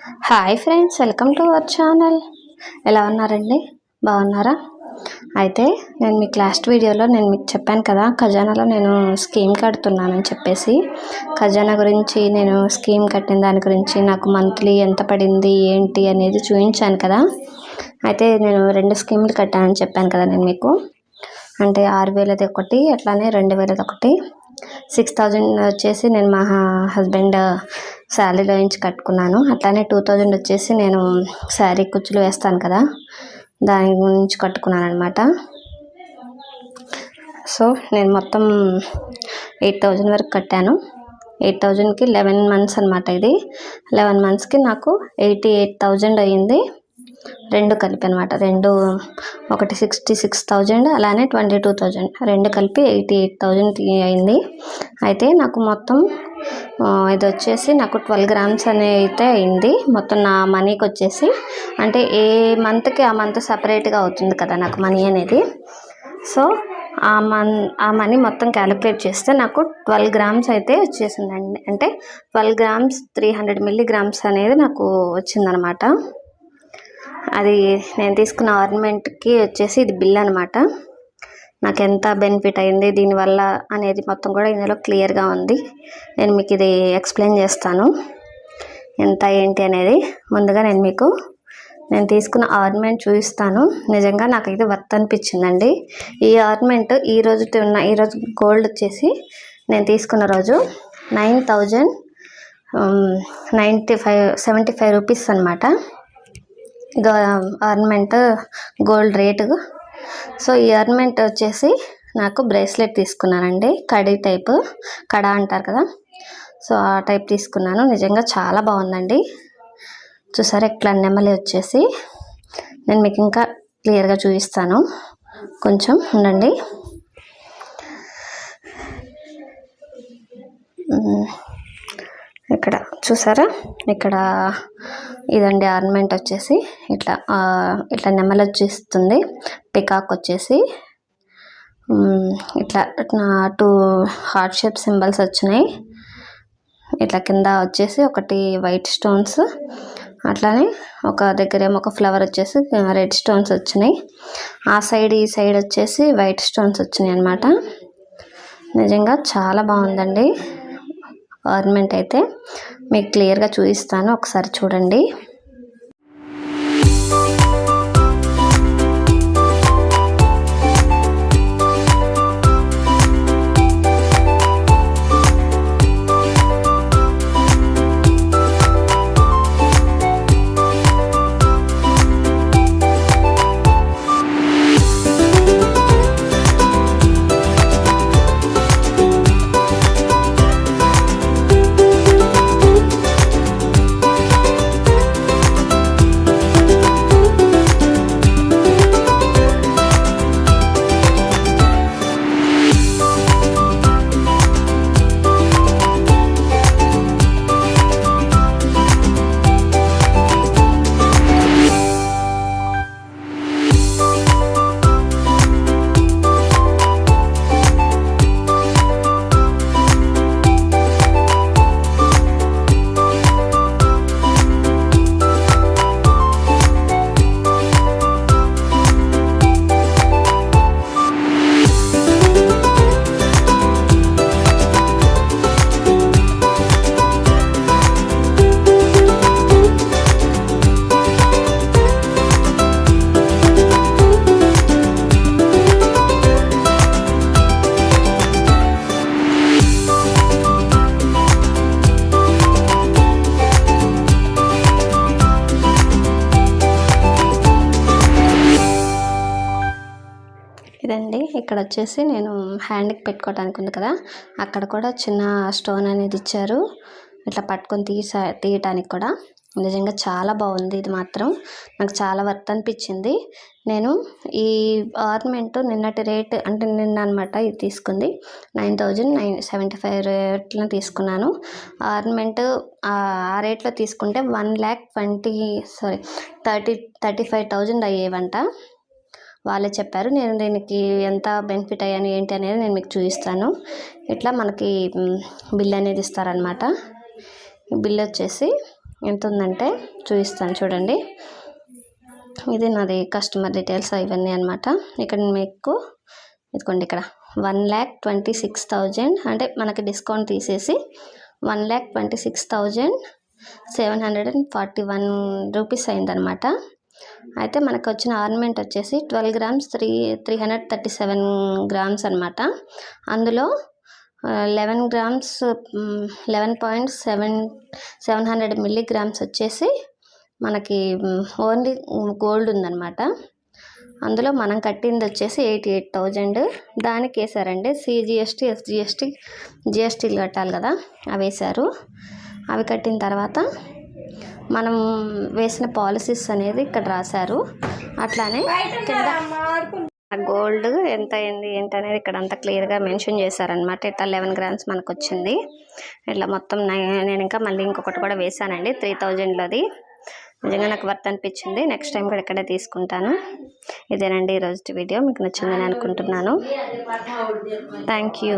Hi friends, welcome to our channel. ఎలా ఉన్నారండి? బాగున్నారా? అయితే నేను మీకు లాస్ట్ వీడియోలో నేను మీకు చెప్పాను కదా, ఖజానాలో నేను స్కీమ్ కడుతున్నానని చెప్పేసి. ఖజానా గురించి నేను స్కీమ్ కట్టిన దాని గురించి నాకు మంత్లీ ఎంత పడింది ఏంటి అనేది చూపించాను కదా. అయితే నేను 2 స్కీములు కట్టానని చెప్పాను కదా నేను మీకు. అంటే 6,000ది ఒకటి, అట్లానే 2,000ది ఒకటి. 6,000 వచ్చేసి నేను మా హస్బెండ్ శాలరీలో నుంచి కట్టుకున్నాను. అట్లానే 2,000 వచ్చేసి నేను శారీ కుచ్చులు వేస్తాను కదా, దాని గురించి కట్టుకున్నాను అనమాట. సో నేను మొత్తం 8,000 వరకు కట్టాను. 8,000కి 11 మంత్స్ అనమాట. ఇది 11 మంత్స్కి నాకు 88,000 అయ్యింది. 2 కలిపి అనమాట. ఒకటి 66,000, అలానే 22,000, 2 కలిపి 88,000 అయింది. అయితే నాకు మొత్తం ఇది వచ్చేసి నాకు 12 గ్రామ్స్ అనే అయితే అయింది. మొత్తం నా మనీకి వచ్చేసి, అంటే ఏ మంత్కి ఆ మంత్ సపరేట్గా అవుతుంది కదా నాకు మనీ అనేది. సో ఆ మనీ మొత్తం క్యాలిక్యులేట్ చేస్తే నాకు 12 గ్రామ్స్ అయితే వచ్చేసిందండి. అంటే 12 గ్రామ్స్ 300 మిల్లీగ్రామ్స్ అనేది నాకు వచ్చిందనమాట. అది నేను తీసుకున్న ఆర్నమెంట్కి వచ్చేసి ఇది బిల్ అనమాట. నాకు ఎంత బెనిఫిట్ అయింది దీనివల్ల అనేది మొత్తం కూడా ఇందులో క్లియర్గా ఉంది. నేను మీకు ఇది ఎక్స్ప్లెయిన్ చేస్తాను ఎంత ఏంటి అనేది. ముందుగా నేను తీసుకున్న ఆర్నమెంట్ చూపిస్తాను. నిజంగా నాకు ఇది వర్త్ అనిపించిందండి. ఈ ఆర్నమెంట్ ఈరోజు గోల్డ్ వచ్చేసి నేను తీసుకున్న రోజు 9,075 రూపీస్ అనమాట. Ornament gold rate. సో ఈ ఆర్నమెంట్ వచ్చేసి నాకు బ్రేస్లెట్ తీసుకున్నానండి. కడ అంటారు కదా, సో ఆ టైప్ తీసుకున్నాను. నిజంగా చాలా బాగుందండి. చూసారా, ఇట్లా నెమలి వచ్చేసి నేను మీకు ఇంకా క్లియర్గా చూపిస్తాను, కొంచెం ఉండండి. ఇక్కడ చూసారా, ఇక్కడ ఇదండి ఆర్నమెంట్ వచ్చేసి ఇట్లా నెమలి వచ్చేస్తుంది. పికాక్ వచ్చేసి ఇట్లా 2 హార్ట్ షేప్ సింబల్స్ వచ్చినాయి. ఇట్లా కింద వచ్చేసి ఒకటి వైట్ స్టోన్స్, అట్లానే ఒక దగ్గరేమో ఒక ఫ్లవర్ వచ్చేసి రెడ్ స్టోన్స్ వచ్చినాయి. ఆ సైడ్ ఈ సైడ్ వచ్చేసి వైట్ స్టోన్స్ వచ్చినాయి అన్నమాట. నిజంగా చాలా బాగుందండి ఆర్నమెంట్. అయితే మీకు క్లియర్గా చూపిస్తాను, ఒకసారి చూడండి. ఇదండి, ఇక్కడ వచ్చేసి నేను హ్యాండ్కి పెట్టుకోవడానికి ఉంది కదా, అక్కడ కూడా చిన్న స్టోన్ అనేది ఇచ్చారు, ఇట్లా పట్టుకొని తీయటానికి కూడా. నిజంగా చాలా బాగుంది. ఇది మాత్రం నాకు చాలా వర్త్ అనిపించింది. నేను ఈ ఆర్నమెంట్ నిన్నటి రేట్, అంటే నిన్న అనమాట ఇది తీసుకుంది, 9,975 రేట్లో తీసుకున్నాను. ఆర్నమెంట్ ఆ రేట్లో తీసుకుంటే 1,35,000 అయ్యేవంట. వాళ్ళే చెప్పారు. నేను దీనికి ఎంత బెనిఫిట్ అయ్యాను ఏంటి అనేది నేను మీకు చూపిస్తాను. ఇట్లా మనకి బిల్ అనేది ఇస్తారనమాట. బిల్ వచ్చేసి ఎంత ఉందంటే చూపిస్తాను చూడండి. ఇది నాది కస్టమర్ డీటెయిల్స్ ఇవన్నీ అనమాట. ఇక్కడ మీకు ఇదిగోండి ఇక్కడ 1,26,000 అంటే మనకి డిస్కౌంట్ తీసేసి 1,26,741 రూపీస్ అయిందనమాట. అయితే మనకు వచ్చిన ఆర్నమెంట్ వచ్చేసి 12 గ్రామ్స్ 337 గ్రామ్స్ అనమాట. అందులో 11 గ్రామ్స్ 11.700 మిల్లీగ్రామ్స్ వచ్చేసి మనకి ఓన్లీ గోల్డ్ ఉందన్నమాట. అందులో మనం కట్టింది వచ్చేసి 88,000. దానికి వేసారండి CGST SGST GSTలు కట్టాలి కదా, అవి వేశారు. అవి కట్టిన తర్వాత మనం వేసిన పాలసీస్ అనేది ఇక్కడ రాశారు. అట్లానే గోల్డ్ ఎంత అయింది ఏంటనేది ఇక్కడ అంతా క్లియర్గా మెన్షన్ చేశారనమాట. ఇట్లా 11 గ్రామ్స్ మనకు వచ్చింది. ఇట్లా మొత్తం నేను ఇంకా మళ్ళీ ఇంకొకటి కూడా వేసానండి 3,000లోది. నిజంగా నాకు వర్త్ అనిపించింది. నెక్స్ట్ టైం కూడా ఇక్కడే తీసుకుంటాను. ఇదేనండి ఈరోజు వీడియో. మీకు నచ్చిందని అనుకుంటున్నాను. Thank you.